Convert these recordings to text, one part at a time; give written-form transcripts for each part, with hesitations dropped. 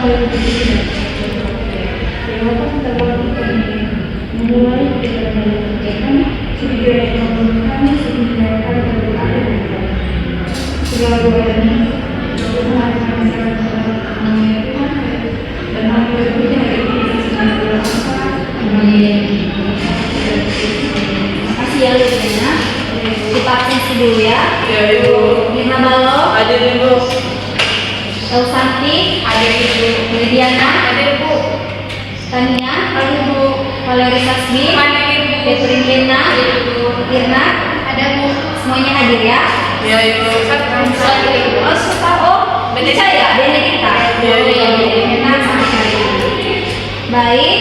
Makasih ya Luciana. Divaksin dulu ya. Ya Ibu. Mirna Balok, Ada Ibu. Elsanti, ada Ibu. Lidiana, Ada Ibu. Tania, Ada Ibu. Valeri Sasmi, Ada Ibu. Catherine Lena, Irna, ada Bu. Semuanya hadir ya. Ya Ibu. Oh, suka oh, Benedikta ya, Benedikta. Ya, ya. Benedikta sama Syari. Baik,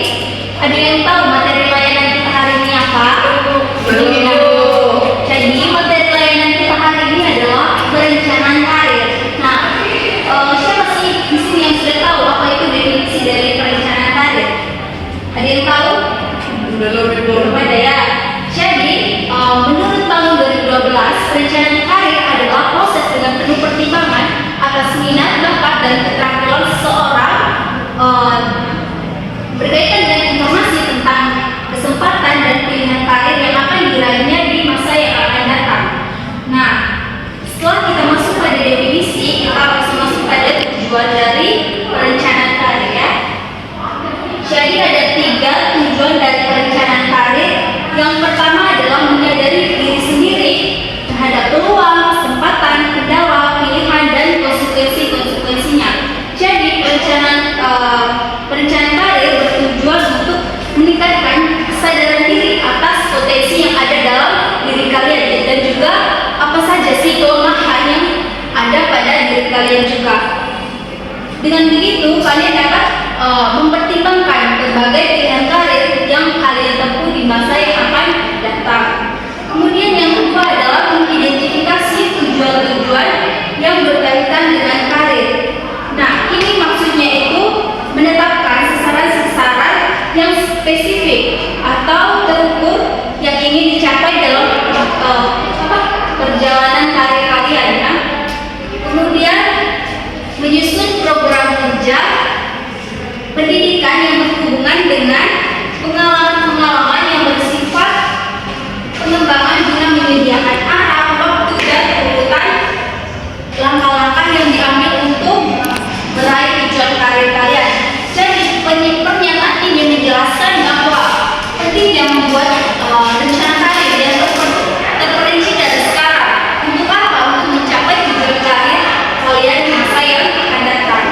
ada yang tahu materi layanan kita hari ini apa? Belum. Jadi materi layanan kita hari ini adalah perencanaan karir. Nah, siapa sih di sini yang sudah tahu apa itu definisi dari perencanaan karir? Ada yang tahu? Belum Ibu. Belum ada ya. Jadi, menurut tahun 2012, perencanaan karir adalah proses dengan penuh pertimbangan atas minat, bakat, dan keterampilan seseorang berkaitan dengan informasi tentang kesempatan dan pilihan karir yang akan diraihnya di masa yang akan datang. Nah, setelah kita masuk pada definisi, kita harus masuk pada tujuan dari perencanaan karir ya. Jadi ada 3 tujuan dari perencanaan karir. Yang pertama adalah menyadari diri sendiri terhadap peluang, kesempatan, kendala, pilihan, dan konsekuensi-konsekuensinya. Jadi perencanaan karir bertujuan untuk meningkatkan kesadaran diri atas potensi yang ada dalam diri kalian dan juga apa saja sih kelemahan yang ada pada diri kalian juga. Dengan begitu kalian dapat mempertimbangkan berbagai pilihan karir yang kalian tempuh di masa yang akan datang. Kemudian yang kedua adalah mengidentifikasi tujuan-tujuan yang berkaitan dengan karir. Nah, ini maksudnya itu menetapkan sasaran-sasaran yang spesifik atau terukur yang ingin dicapai dalam perjalanan karir kalian ya. Kemudian menyusun program kerja pendidikan yang berhubungan dengan pengalaman-pengalaman yang bersifat pengembangan guna menyediakan arah, waktu, dan urutan langkah-langkah yang diambil untuk meraih tujuan karir kalian. Jadi pernyataan ini menjelaskan bahwa pentingnya membuat rencana karir yang terperinci dari sekarang. Untuk apa? Untuk mencapai tujuan karir kalian di masa yang akan datang.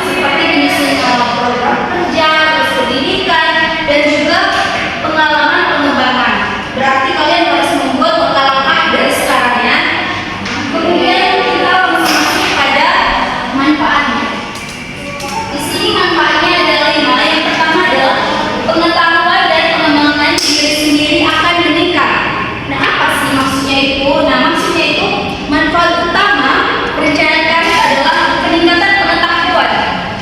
Seperti menyusun program kerja, terus pendidikan, dan juga pengalaman pengembangan. Berarti kalian harus membuat langkah-langkah dari sekarang ya. Kemudian kita langsung masuk pada manfaatnya. Di sini manfaatnya ada 5. Yang pertama adalah pengetahuan dan pengembangan diri sendiri akan meningkat. Nah, apa sih maksudnya itu? Nah, maksudnya itu manfaat utama perencanaan karir adalah peningkatan pengetahuan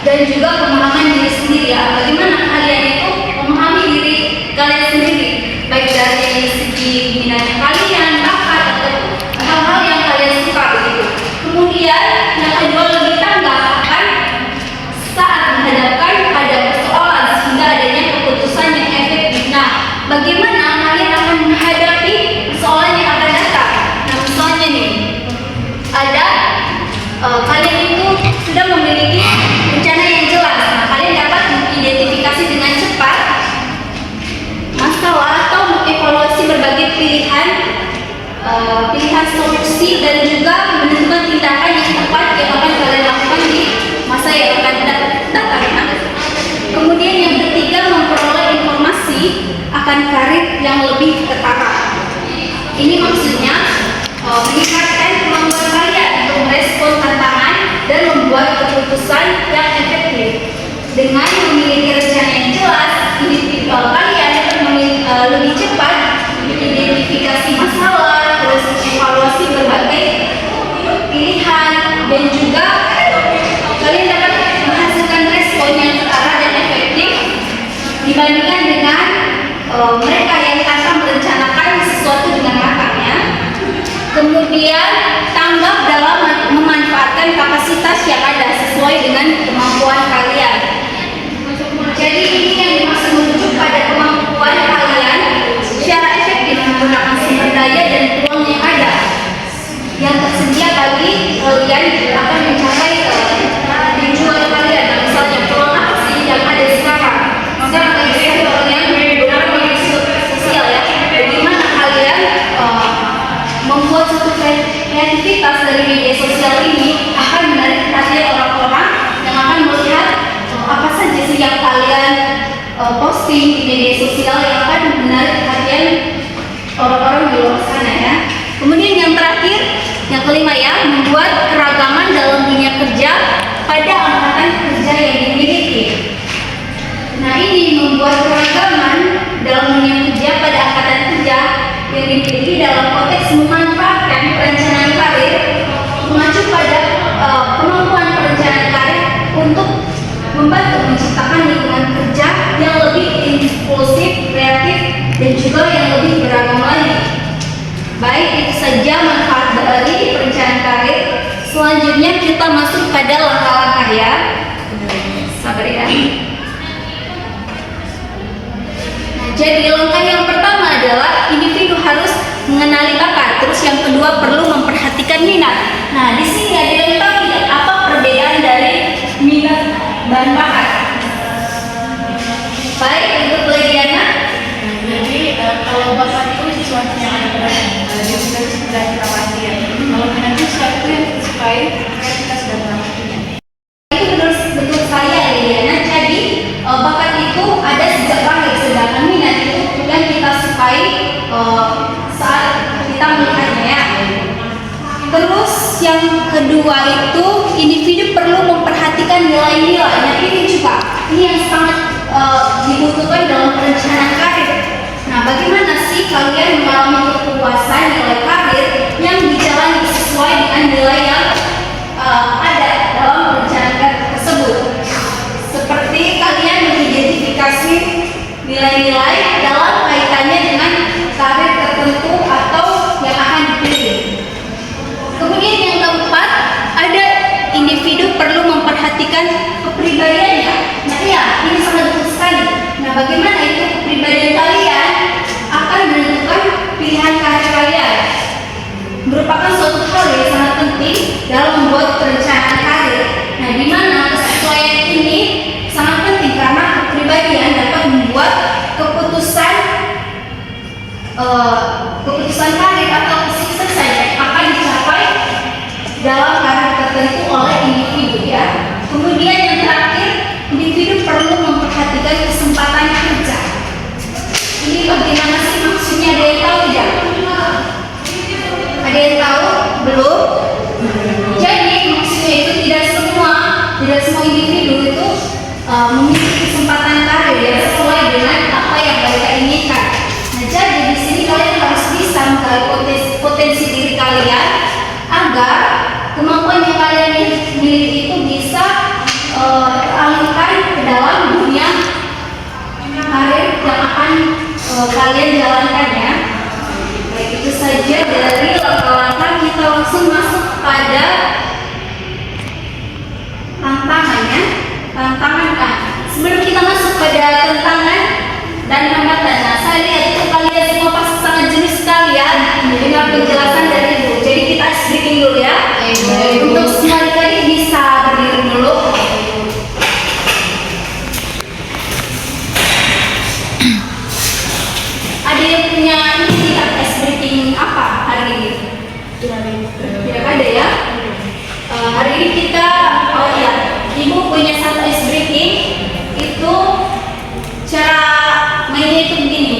dan juga pemahaman diri sendiri ya. Bagaimana kalian itu memahami diri kalian sendiri, baik dari segi minatnya kalian, bakat, atau hal-hal yang kalian suka begitu. Kemudian yang kedua lebih tanggap akan saat menghadapkan pada persoalan sehingga adanya keputusan yang efektif. Nah, bagaimana kalian akan menghadapi persoalan yang akan datang? Nah, misalnya nih, ada kalian itu sudah memiliki rencana yang jelas. Nah, kalian dapat mengidentifikasi dengan cepat masalah atau mengevaluasi berbagai pilihan solusi dan juga menentukan tindakan yang tepat yang akan kalian lakukan di masa yang akan datang. Kemudian yang ketiga, memperoleh informasi akan karir yang lebih ketara. Ini maksudnya meningkatkan kemampuan kalian untuk merespon tantangan dan membuat keputusan yang efektif. Dengan memiliki rencana yang jelas, individual kalian akan lebih cepat mengidentifikasi masalah, terus evaluasi berbagai pilihan, dan juga kalian dapat menghasilkan respon yang ketara dan efektif dibandingkan dengan mereka yang tanpa merencanakan sesuatu dengan matangnya. Kemudian tanggap dalam memanfaatkan kapasitas yang ada. sesuai dengan kemampuan kalian. Jadi ini yang dimaksud merujuk pada kemampuan kalian secara efektif menggunakan sumber daya dan peluang yang ada yang tersedia bagi kalian akan mencapai tujuan kalian. Nah, misalnya peluang apa sih yang ada sekarang? Sekarang ada sektor yang menggunakan media sosial ya. Bagaimana kalian membuat satu kreativitas dari media sosial ini akan menarik perhatian orang-orang yang akan melihat apa saja sih yang kalian posting di media sosial yang akan menarik perhatian orang-orang di luar sana ya. Kemudian yang terakhir, yang kelima ya, membuat keragaman dalam dunia kerja pada angkatan kerja yang dimiliki. Nah ini membuat keragaman dalam dunia kerja pada angkatan kerja yang dimiliki dalam konteks memanfaatkan perencanaan karir mengacu pada kemampuan perencanaan karir untuk membantu menciptakan lingkungan kerja yang lebih inklusif, kreatif, dan juga yang lebih beragam lagi. Baik, itu saja manfaat dari perencanaan karir. Selanjutnya kita masuk pada langkah-langkah ya. Sabar ya. Nah, jadi langkah yang pertama adalah individu harus mengenali bakat. Terus yang kedua perlu memperhatikan minat. Nah, di sini ada yang tahu tidak apa perbedaan dari minat dan bakat? Baik, untuk Legiana. Jadi kalau bakat itu sesuatu yang ada pada dia sudah kita pasti ya. Kalau minat itu sesuatu yang disukai, kita sudah melakukannya. Itu betul sekali ya Legiana. Jadi bakat itu ada sejak lahir, sedangkan minat itu yang kita sukai saat kita melihatnya ya. Terus yang kedua itu individu perlu memperhatikan nilai-nilai. Nah ini juga ini yang sangat dibutuhkan dalam perencanaan karir. Nah bagaimana sih kalian mengalami kepuasan nilai karir yang dijalani sesuai dengan nilai yang ada dalam perencanaan karir tersebut? Seperti kalian mengidentifikasi nilai-nilai dalam kaitannya dengan karir tertentu atau yang akan dipilih. Kemudian yang keempat, ada individu perlu memperhatikan kepribadiannya. Nah iya, ini sangat betul sekali. Nah bagaimana itu kepribadian kalian akan menentukan pilihan karir kalian. Merupakan suatu hal yang sangat penting dalam membuat perencanaan karir. Nah di mana kesesuaian ini sangat penting karena kepribadian dapat membuat keputusan karir atau kesuksesan yang akan dicapai dalam karir tertentu oleh individu ya. Kemudian yang terakhir, individu perlu memperhatikan kesempatan kerja. Ini bagaimana sih maksudnya? Ada yang tahu tidak? Ada yang tahu? Belum? Jadi maksudnya itu tidak semua individu itu memiliki kesempatan karir yang sesuai dengan apa yang mereka inginkan. Nah, jadi di sini kalian harus bisa menggali potensi diri kalian agar kemampuan yang kalian miliki itu bisa teralihkan ke dalam dunia karir yang akan kalian jalankan ya. Baik, itu saja dari langkah-langkah. Kita langsung masuk pada tantangannya. Tantangan kan. Sebelum kita masuk pada tantangan dan hambatan, nah saya lihat itu kalian semua pasti sangat jelas sekali ya dengan penjelasan dari Ibu. Jadi kita breaking dulu ya. Untuk semua adik bisa berdiri dulu. Ada yang punya ini tidak ice breaking apa hari ini? Tidak ada ya. Hari ini kita Ibu punya satu ice breaking. Itu cara mainnya itu begini.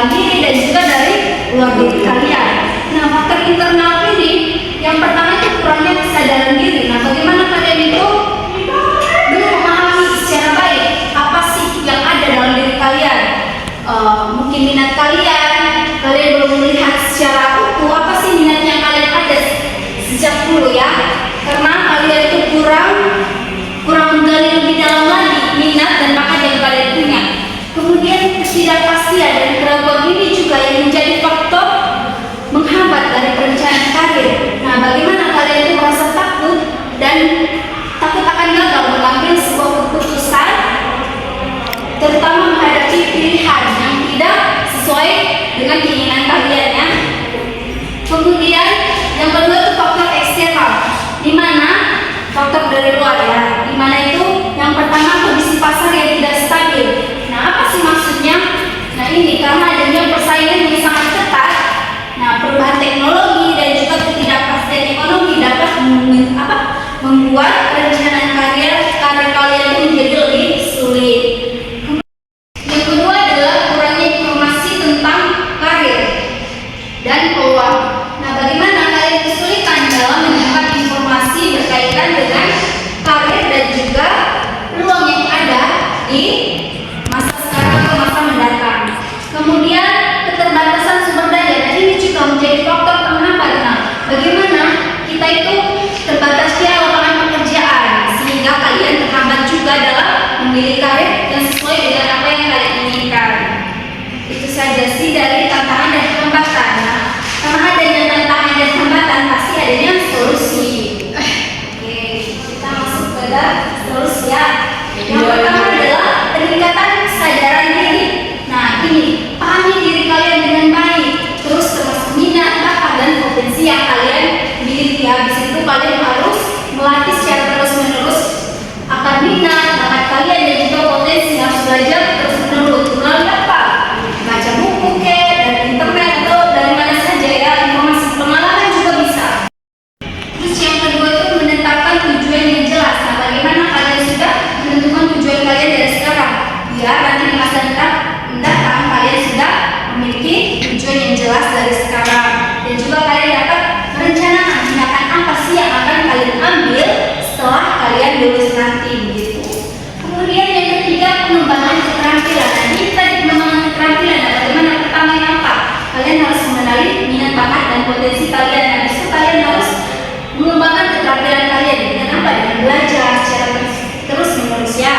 dalam diri dan juga dari luar diri kalian. Nah, faktor internal ini yang pertama itu kurangnya kesadaran diri. Nah, bagaimana kalian itu belum memahami secara baik apa sih yang ada dalam diri kalian? Mungkin minat kalian belum melihat secara utuh apa sih minat yang kalian ada sejak dulu ya, karena kalian itu kurang menggali lebih dalam lagi minat dan bakat yang kalian punya. Kemudian ketidakpastian dan keraguan ini juga yang menjadi faktor menghambat dari perencanaan karir. Nah, bagaimana kalian itu merasa takut dan takut akan gagal mengambil sebuah keputusan, terutama menghadapi pilihan yang tidak sesuai dengan keinginan kalian ya. Kemudian yang kedua itu faktor eksternal, di mana faktor dari luar ya, di mana itu yang pertama kondisi pasar yang tidak stabil. Nah, apa sih maksudnya? Nah, ini karena adanya persaingan yang sangat ketat. Nah, perubahan teknologi dan juga ketidakpastian ekonomi dapat membuat perencanaan karir kalian itu menjadi lebih sulit. Yang kedua adalah kurangnya informasi tentang karir dan peluang. Nah, bagaimana kalian kesulitan dalam mendapat informasi berkaitan dengan karir dan juga peluang yang ada di masa sekarang atau masa mendatang. Kemudian keterbatasan sumber daya, dan ini juga menjadi faktor penghambat. Nah, bagaimana kita itu terbatasnya lapangan pekerjaan sehingga kalian terhambat juga dalam memilih karir yang sesuai dengan apa yang kalian inginkan. Itu saja sih dari tantangan dan hambatan. Nah, karena adanya tantangan dan hambatan pasti adanya solusi. Oke, kita masuk pada solusi ya. Yang pertama adalah peningkatan kesadaran diri. Nah, ini pahami diri kalian dengan baik, terus termasuk minat, bakat dan potensi yang kalian miliki. Habis itu kalian harus melatih secara terus-menerus akan minat, bakat kalian dan juga potensi. Harus belajar terus-menerus melalui apa? Baca buku dari internet atau dari mana saja ya, informasi pengalaman juga bisa. Terus yang kedua itu menetapkan tujuan yang jelas. Nah, bagaimana kalian sudah menentukan tujuan kalian dari sekarang? Biar nanti di masa mendatang kalian sudah memiliki tujuan yang jelas dari sekarang, dan juga kalian dapat merencanakan tindakan apa sih yang akan kalian ambil setelah kalian lulus nanti begitu. Kemudian yang ketiga, pengembangan keterampilan. Nah, ini tadi pengembangan keterampilan. Nah, bagaimana pertamanya apa? Kalian harus mengenali minat, bakat dan potensi kalian. Nah, itu kalian harus mengembangkan keterampilan kalian dengan apa? Dengan belajar secara terus-menerus ya.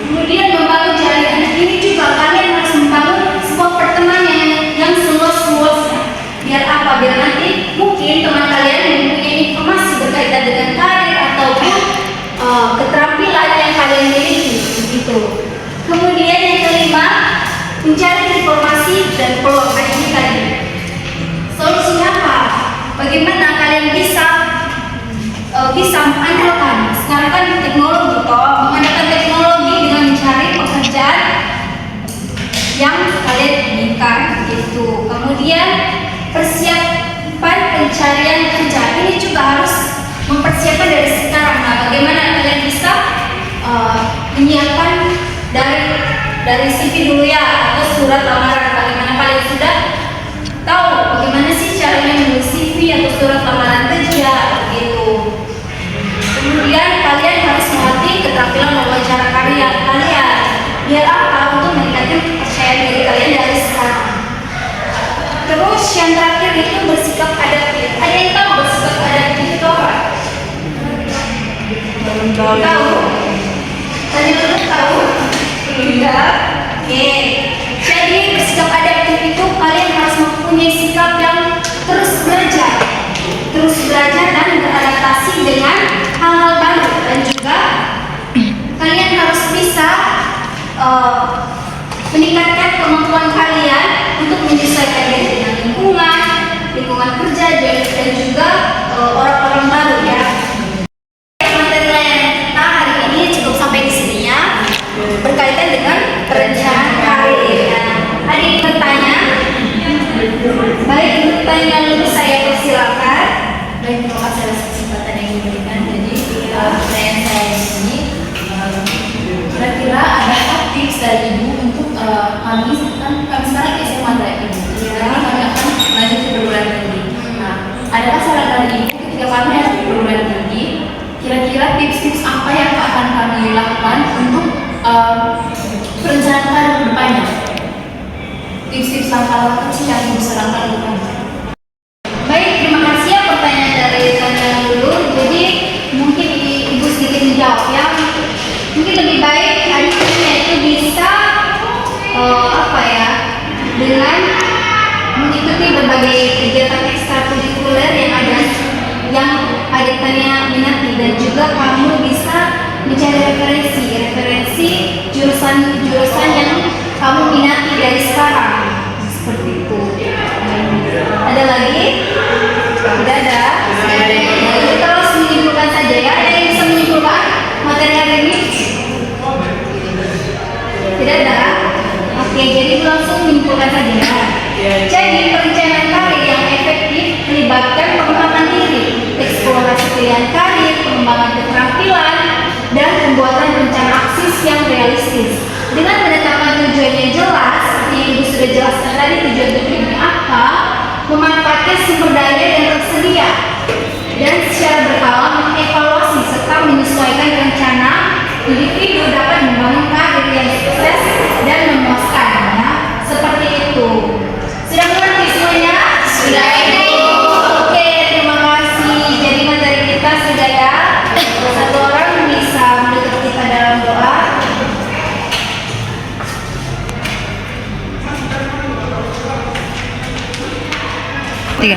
Kemudian membangun jaringan. Ini juga kalian harus membangun sebuah pertemanan yang seluas-luasnya. Biar apa? Biar nanti mungkin teman kalian mempunyai informasi berkaitan dengan karir ataupun keterampilan yang kalian miliki begitu. Kemudian yang kelima, mencari informasi dan peluang. Nah, ini tadi solusinya apa? Bagaimana kalian bisa mengandalkan sekarang kan teknologi mengandalkan teknologi dengan mencari pekerjaan yang kalian inginkan gitu. Kemudian persiapan pencarian kerja, ini juga harus mempersiapkan dari sekarang. Nah, bagaimana kalian bisa menyiapkan dari CV dulu ya, atau surat lamaran. Bagaimana kalian sudah tahu bagaimana sih caranya menulis CV atau surat lamaran kerja gitu. Kemudian kalian harus melatih keterampilan wawancara karya kalian. Biar apa? Untuk meningkatkan kepercayaan diri kalian dari sekarang. Terus yang terakhir itu bersikap adaptif. Ada yang tahu bersikap adaptif itu apa? Tahu? Tadi belum tahu? Tidak. Oke. Jadi bersikap adaptif itu kalian harus mempunyai sikap yang terus belajar dan beradaptasi dengan hal-hal baru, dan juga kalian harus bisa meningkatkan kemampuan kalian untuk menyesuaikan diri dengan lingkungan kerja dan juga orang-orang baru ya. Materi layanan kita hari ini cukup sampai di sini ya, berkaitan dengan perencanaan karir. Ada yang bertanya? Baik, untuk pertanyaan dulu saya persilakan. Baik, terima kasih atas kesempatan yang diberikan. Jadi pertanyaan saya ini, kira-kira ada tips dari Ibu untuk kami sekarang tips-tips langkah-langkah yang bisa langkah lakukan. Baik, terima kasih ya pertanyaan dari kalian dulu. Jadi mungkin Ibu sedikit menjawab ya. Mungkin lebih baik adik-adiknya itu bisa dengan mengikuti berbagai kegiatan ekstrakurikuler yang adik-adiknya minati, dan juga kamu bisa mencari referensi jurusan yang kamu minati dari sekarang, seperti itu. Ada lagi? Tidak ada. Jadi terus menyimpulkan saja ya. Ada yang bisa menyimpulkan materi hari ini? Tidak ada. Oke, jadi langsung menyimpulkan saja ya. Jadi perencanaan karir yang efektif melibatkan pengembangan diri, eksplorasi pilihan karir, pengembangan keterampilan, dan pembuatan rencana aksis yang realistis. Dengan menetapkan tujuan yang jelas, seperti yang Ibu sudah jelaskan tadi, tujuan-tujuannya apa, memanfaatkan sumber daya yang tersedia, dan secara berkala mengevaluasi serta menyesuaikan rencana, individu dapat membangun karir yang sukses dan memuaskan. Ya, seperti itu. Sudah mengerti semuanya? Sudah. Oke, terima kasih. Jadi materi kita sudah ya. Satu orang bisa menutup kita dalam doa. Tiga.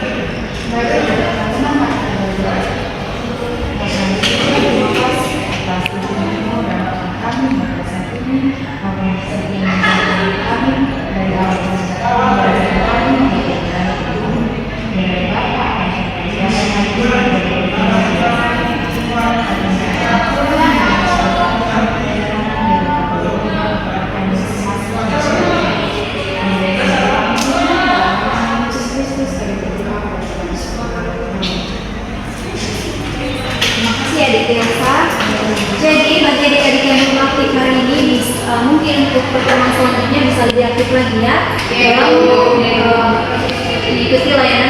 Jadi bagi adik-adik yang belum aktif hari ini, mungkin untuk pertemuan selanjutnya bisa lebih aktif lagi ya. Dalam diikuti layanan